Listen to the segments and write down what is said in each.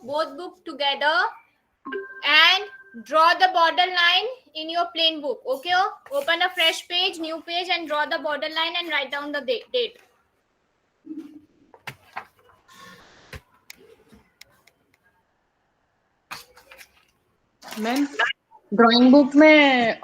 both book together and draw the border line in your plain book. Okay, open a fresh page, new page, and draw the border line and write down the date. Ma'am drawing book में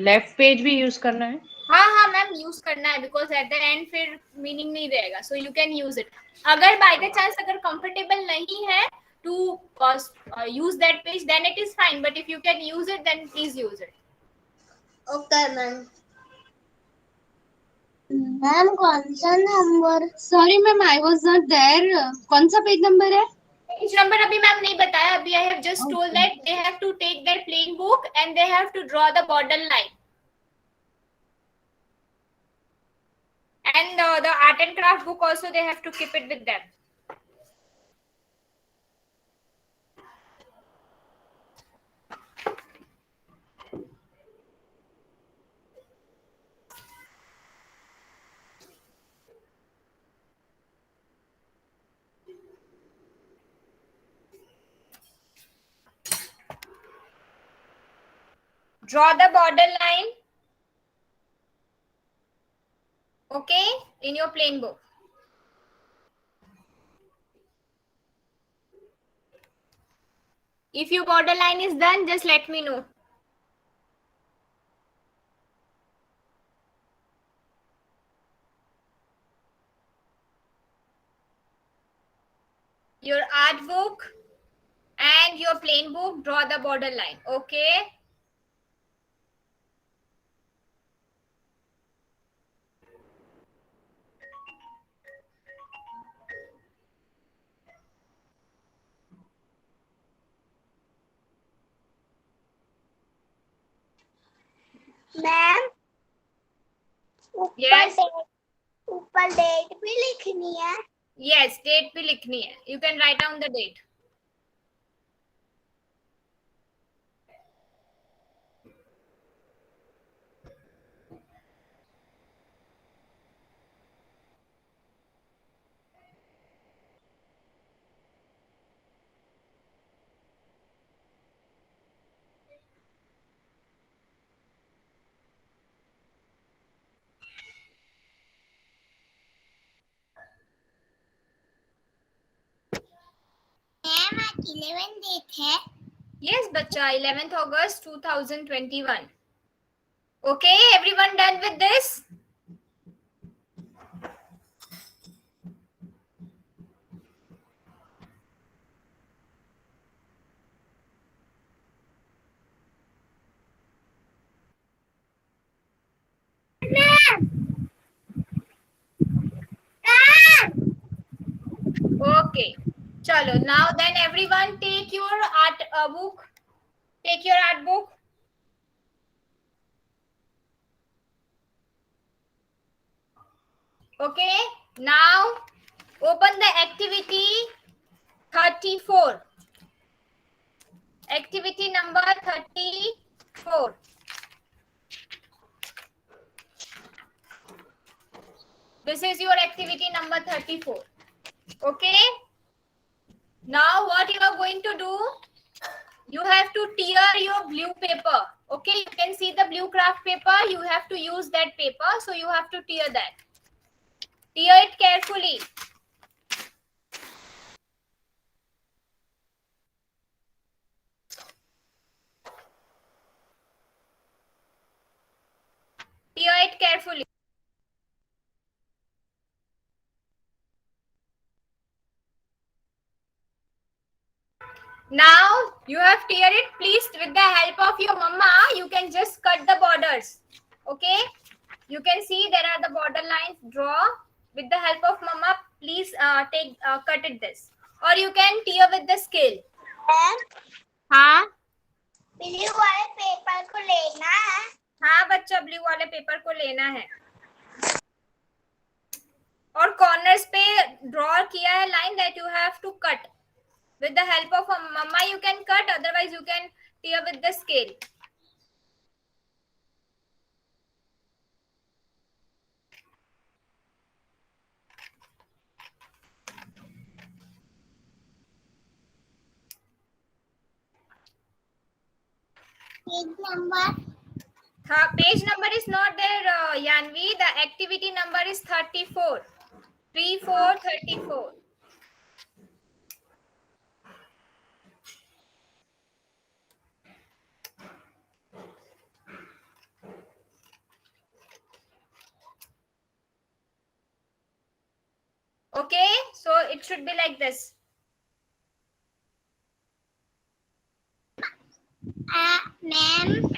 left page भी use करना है? हाँ ma'am, use करना है, because at the end फिर meaning नहीं रहेगा. So you can use it. अगर बाय द चांस अगर कंफर्टेबल नहीं है to use that page, then it is fine, but if you can use it, then please use it. Okay ma'am. Ma'am कौन सा नंबर? Sorry ma'am, I was not there. कौन सा page number है? Page number अभी ma'am नहीं बताया. अभी I have just told that they have to take their plain book and they have to draw the border line. And the art and craft book also they have to keep it with them. Draw the border line. Okay, in your plain book. If your border line is done, just let me know. Your art book and your plain book, draw the border line. Okay. Ma'am Yes. ऊपर date भी लिखनी है? Yes, date भी लिखनी है. You can write down the date. Ma'am आज 11 date है? Yes, बच्चा, 11th August 2021. Okay, everyone done with this? Okay. Chalo. Now then everyone take your art book. Take your art book. Okay. Now open the activity 34. Activity number 34. This is your activity number 34. Okay. Now what you are going to do? You have to tear your blue paper. Okay. You can see the blue craft paper. You have to use that paper. So you have to tear that. Tear it carefully. Tear it carefully. Now you have tear it. Please, with the help of your mama, you can just cut the borders. Okay. You can see there are the border lines. Draw with the help of mama. Please cut it this. Or you can tear with the scale. हाँ blue वाले paper को लेना है? हाँ बच्चा, blue वाले paper को लेना है और कॉर्नर्स पे ड्रॉ किया है line that you have to cut. With the help of a mama you can cut, otherwise you can tear with the scale. Page number. Page number is not there, Yanvi. The activity number is 34. 34. Okay, so it should be like this. Ma'am,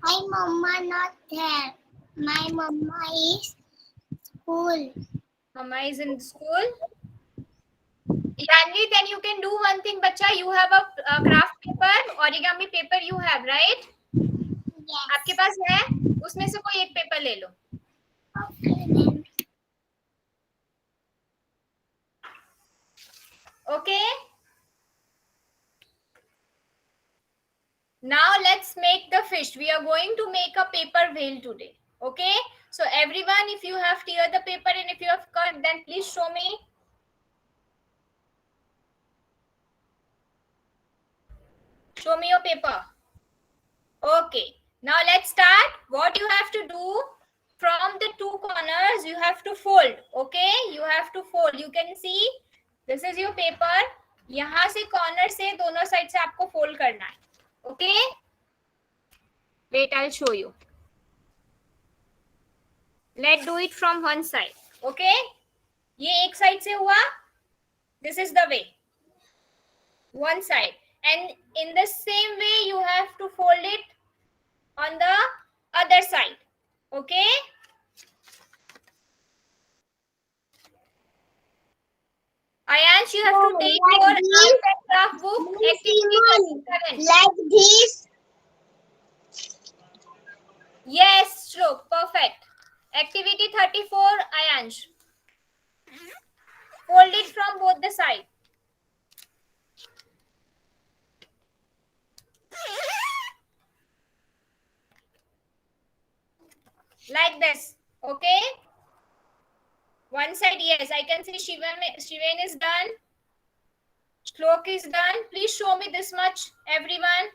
my mama not there. My mama is school. Mama is in school. Yanvi, then you can do one thing, bacha. You have a craft paper, origami paper you have, right? Yes. आपके पास है? उसमें से कोई एक paper ले लो. Okay, ma'am. Okay. Now let's make the fish. We are going to make a paper whale today. Okay. So everyone, if you have teared the paper and if you have cut, then please show me. Show me your paper. Okay. Now let's start. What you have to do, from the two corners, you have to fold. Okay. You have to fold. You can see, this is your paper. यहाँ से corner से दोनों side से आपको fold करना है. Okay. Wait, I'll show you. Let's do it from one side. Okay. ये एक side से हुआ. This is the way. One side. And in the same way, you have to fold it on the other side. Okay. Ayansh, you have to take like your this. art and craft book. Activity number 7. Like this. Yes, Shlok, perfect. Activity 34, Ayansh. Fold it from both the sides. Like this. Okay. One side, yes. I can see Shiven is done. Shlok is done. Please show me this much, everyone.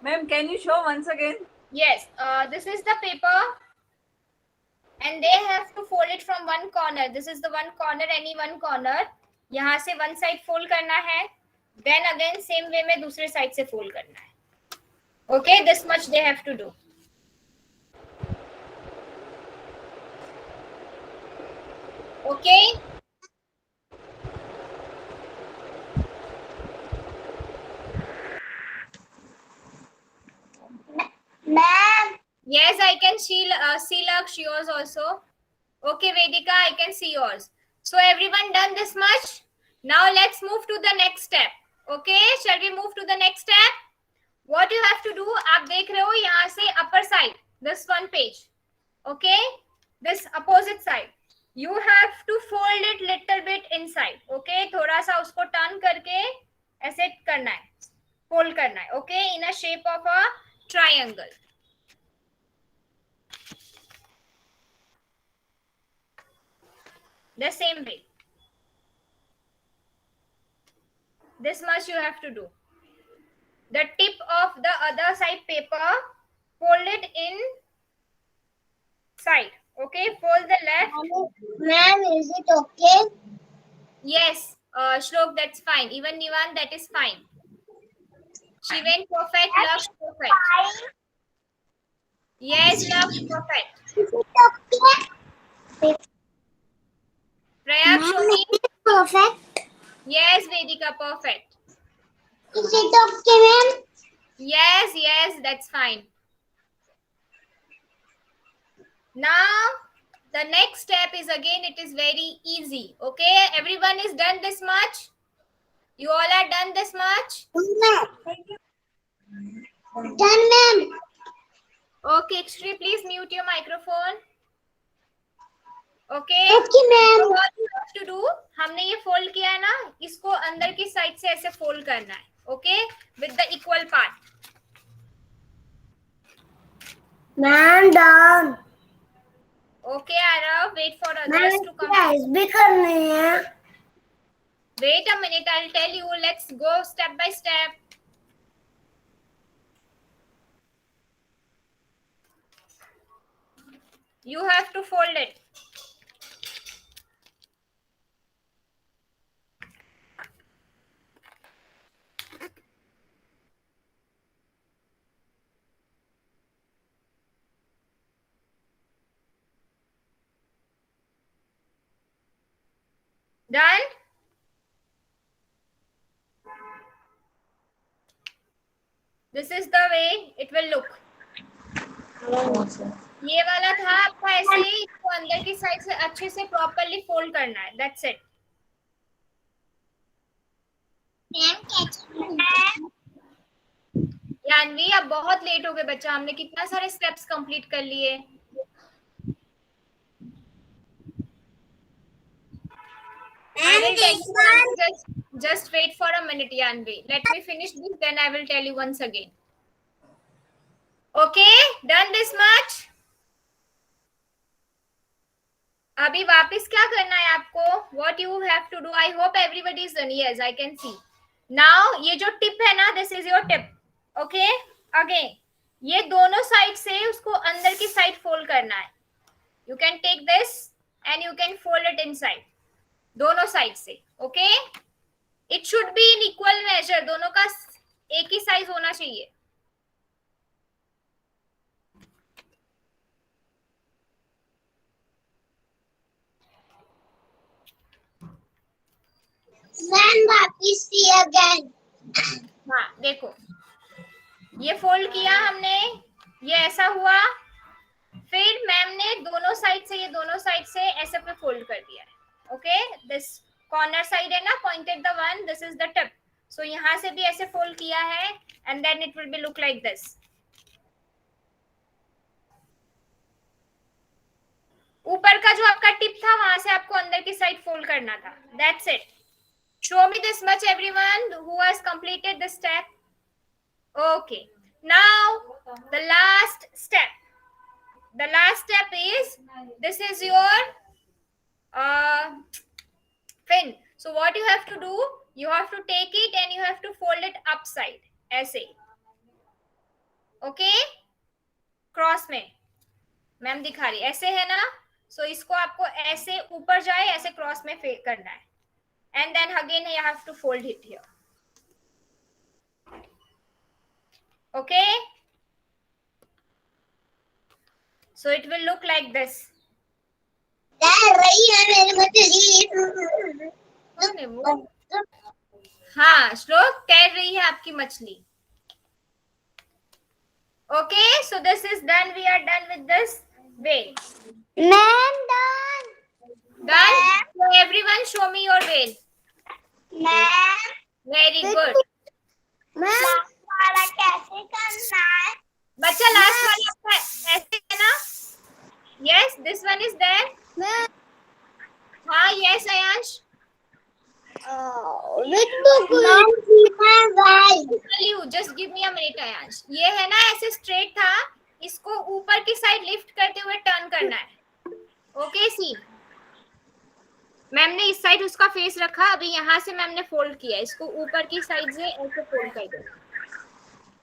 Ma'am, can you show once again? Yes. This is the paper. And they have to fold it from one corner. This is the one corner, any one corner. यहाँ से one side fold करना है. Then again same way में दूसरे side से fold करना है. Okay, this much they have to do. Okay. Ma'am. Yes, I can see Laksh, yours also. Okay, Vedika, I can see yours. So everyone done this much? Now let's move to the next step. Okay, shall we move to the next step? What you have to do, आप देख रहे हो यहाँ से upper side, this one page. Okay, this opposite side. You have to fold it little bit inside. Okay, थोड़ा सा उसको turn करके ऐसे करना है, fold करना है. Okay, in a shape of a triangle. The same way. This much you have to do. The tip of the other side paper, fold it in side. Okay, fold the left. Ma'am, is it okay? Yes, Shlok, that's fine. Even Nivan, that is fine. Shiven, perfect. Laksh, perfect. Yes, Laksh, perfect. Is it okay? Prayag, show me. Perfect. Yes, Vedika, perfect. Is it okay, ma'am? Yes, that's fine. Now, the next step is again, it is very easy. Okay, everyone is done this much? You all are done this much? Done, ma'am. Okay, Ekshri, please mute your microphone. Okay. Okay, ma'am. So what you have to do, हमने ये fold किया है ना, इसको अंदर की side से ऐसे fold करना है. Okay, with the equal part. Ma'am done. Okay, Arav, wait for others ma'am to come. Exercise भी करनी है। Wait a minute, I'll tell you. Let's go step by step. You have to fold it. Done? This is the way it will look. ये वाला था आपका ऐसे ही, इसको अंदर की साइड से अच्छे से प्रॉपर्ली फोल्ड करना है. That's it. यान्वी, अब बहुत लेट हो गए बच्चा, हमने कितना सारे स्टेप्स कंप्लीट कर लिए. I will tell you once, just wait for a minute, Yanvi. Let me finish this, then I will tell you once again. Okay, done this much? अभी वापस क्या करना है आपको? What you have to do? I hope everybody is done. Yes, I can see. Now ये जो tip है ना, this is your tip. Okay, again, ये दोनों साइड से उसको अंदर की साइड फोल्ड करना है. You can take this and you can fold it inside. दोनों साइड से. Okay? It should be in equal measure. दोनों का एक ही साइज होना चाहिए. मैम वापस सी अगेन। हाँ, देखो, ये फोल्ड किया हमने, ये ऐसा हुआ, फिर मैम ने दोनों साइड से, ये दोनों साइड से ऐसे पे फोल्ड कर दिया है. ओके, दिस कॉर्नर साइड है ना, pointed the one, this is the tip. So यहाँ से भी ऐसे फोल्ड किया है and then it will be look like this. ऊपर का जो आपका टिप था वहां से आपको अंदर की साइड फोल्ड करना था. That's it. Show me this much, everyone who has completed this step. Okay. Now, the last step. The last step is, this is your fin. So what you have to do, you have to take it and you have to fold it upside. ऐसे. Okay? Cross में. Ma'am दिखा रही, ऐसे है ना? So इसको आपको ऐसे ऊपर जाए, ऐसे क्रॉस में करना है. And then again you have to fold it here. Okay? So it will look like this. तैर रही है मेरी मछली। हाँ, श्लोक, तैर रही है आपकी मछली. Okay, so this is done. We are done with this whale. Ma'am done. Done? So everyone show me your whale. Ma'am Very good. Ma'am वाला कैसे करना है? बच्चा लास्ट वाला आपका ऐसे है ना? Yes, this one is there. Ma'am हाँ, yes, Ayansh. Just give me a minute, Ayansh. ये है ना ऐसे स्ट्रेट था, इसको ऊपर की साइड लिफ्ट करते हुए टर्न करना है. ओके, सी मैम ने इस साइड उसका फेस रखा, अभी यहाँ से मैम ने फोल्ड किया, इसको ऊपर की साइड से ऐसे फोल्ड कर दो.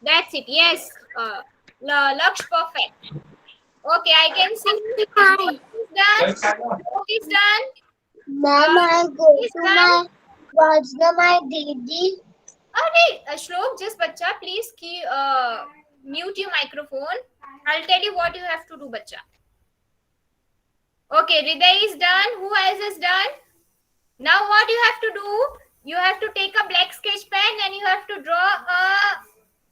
That's it. Yes, Lakshya perfect. Okay, I can see. Is done. Ma'am I go to my watch my दीदी। अरे श्लोक, just बच्चा, please mute your microphone. I'll tell you what you have to do, बच्चा. Okay, Hriday is done. Who else is done? Now what you have to do? You have to take a black sketch pen and you have to draw a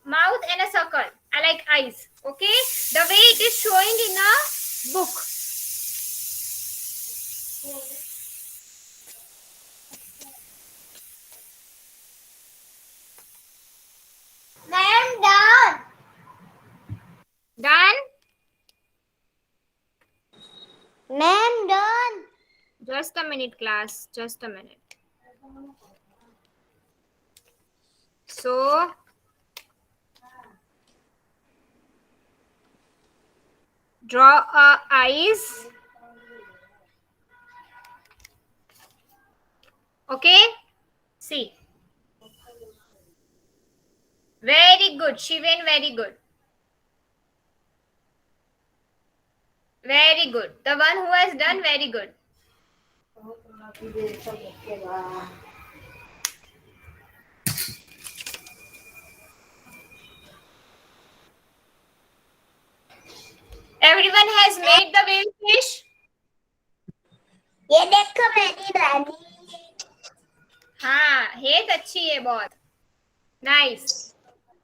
mouth and a circle. I like eyes. Okay, the way it is showing in a book. Ma'am done. Done? Ma'am done. Just a minute, class. Just a minute. So, Draw eyes. Okay. See. Very good, Shiven. Very good. Very good. The one who has done very good. Everyone has made the whale fish. ये देखो मेरी रानी. हाँ, हेत अच्छी है बहुत. Nice.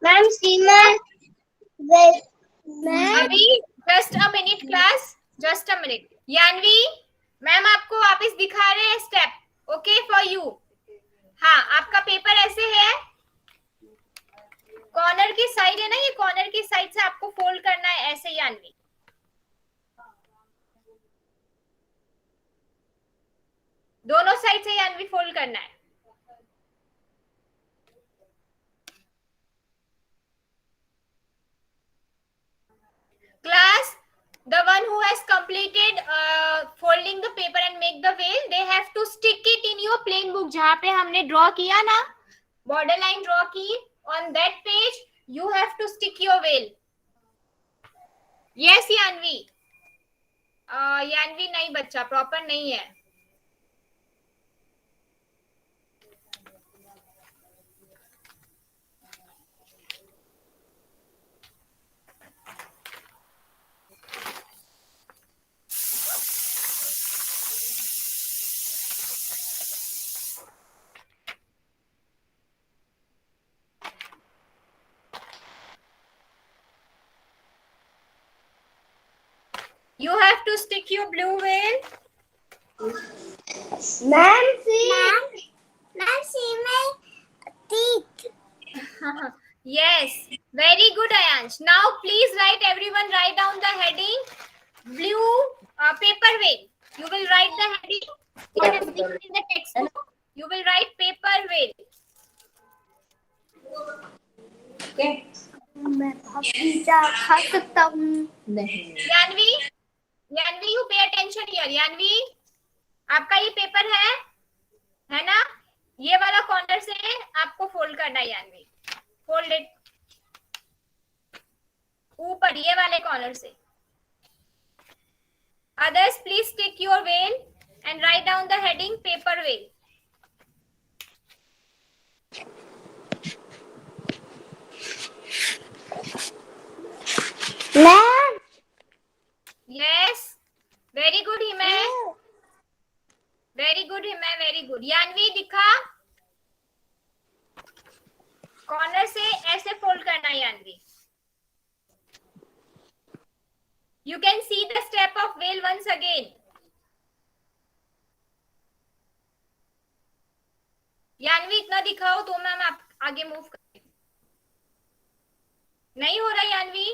Ma'am Seema. Ma'am. अभी just a minute class. Just a minute. Yanvi, ma'am आपको वापस दिखा रहे हैं स्टेप. Okay for you. हाँ, आपका पेपर ऐसे है. कॉर्नर की साइड है ना, ये कॉर्नर की साइड से आपको फोल्ड करना है ऐसे. यानवी, दोनों साइड से यानवी फोल्ड करना है. Class, the one who has completed folding the paper and make the veil, they have to stick it in your plain book. जहाँ पे हमने draw किया ना, border line draw की, on that page you have to stick your veil. Yes, यानवी. यानवी नहीं बच्चा, proper नहीं है. You have to stick your blue veil. Ma'am see में teeth. Yes, very good, Ayansh. Now please write, everyone write down the heading blue paper veil. You will write the heading. What is given in the textbook? You will write paper veil. मैं pizza खा सकता हूँ. यानवी, you pay attention here. यानवी, आपका ये paper है ना? ये वाला कॉर्नर से आपको फोल्ड करना है. यानवी, फोल्ड इट ऊपर, ये वाले कॉर्नर से. Others, please stick your veil and write down the heading paper veil. Ma'am. Yes, very good, Himay. Very good, Himay. Very good. यानवी दिखा, कॉर्नर से ऐसे फोल्ड करना है. यानवी, you can see the step of veil once again. यानवी इतना दिखाओ तो ma'am आप आगे मूव करें. नहीं हो रहा यानवी?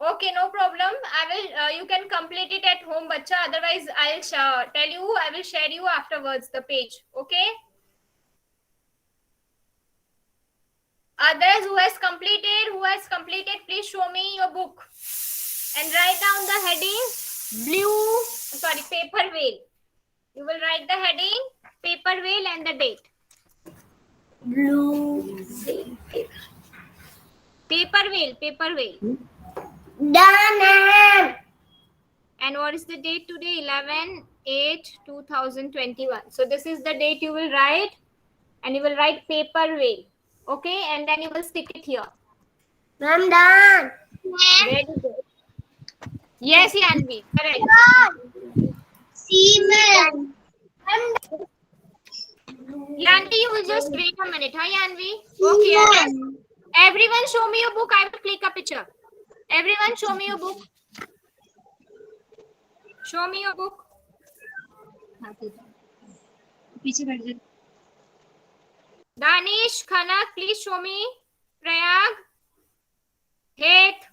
Okay, no problem. I will. You can complete it at home, बच्चा. Otherwise, I'll tell you. I will share you afterwards the page. Okay. Others who has completed, please show me your book and write down the heading paper veil. You will write the heading paper veil and the date. Blue. Paper veil. Done. And what is the date today? 11/8/2021. So this is the date you will write, and you will write paper veil. Okay, and then you will stick it here. I'm done. Very good. Yes, Yanvi, correct. See, ma'am. Yanvi, you will just wait a minute, huh, Yanvi? Okay. Everyone show me your book. I will click a picture. Everyone show me your book. Show me your book. पीछे बैठ जा. Danish, Khanak, please show me. Prayag. Heth.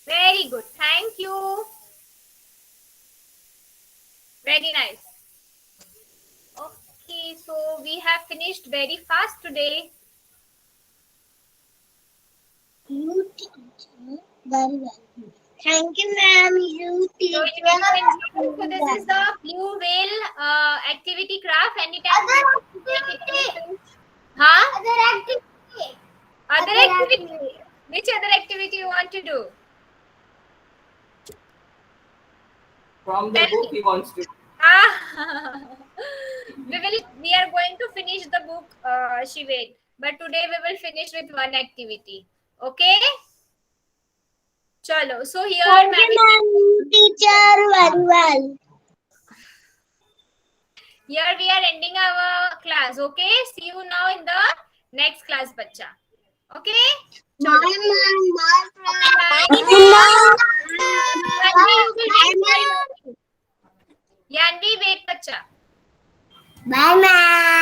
Very good. Thank you. Very nice. Okay, so we have finished very fast today. You teach me very well. Thank you, ma'am. You teach So, me you can very so this well. is the blue whale activity craft. Anytime. Huh? Other activity. Other activity. Which other activity you want to do? From the Tell book me. he wants to. We are going to finish the book, Shivet. But today we will finish with one activity. Okay? Chalo. So here, Thank ma'am, you, ma'am. You teacher very well. here we are ending our class. Okay? See you now in the next class, bacha. Okay? Bye, Chalo. ma'am. Bye, Bye. friend. Yanvi, you will wait. Yanvi, wait, bacha. Bye, ma'am.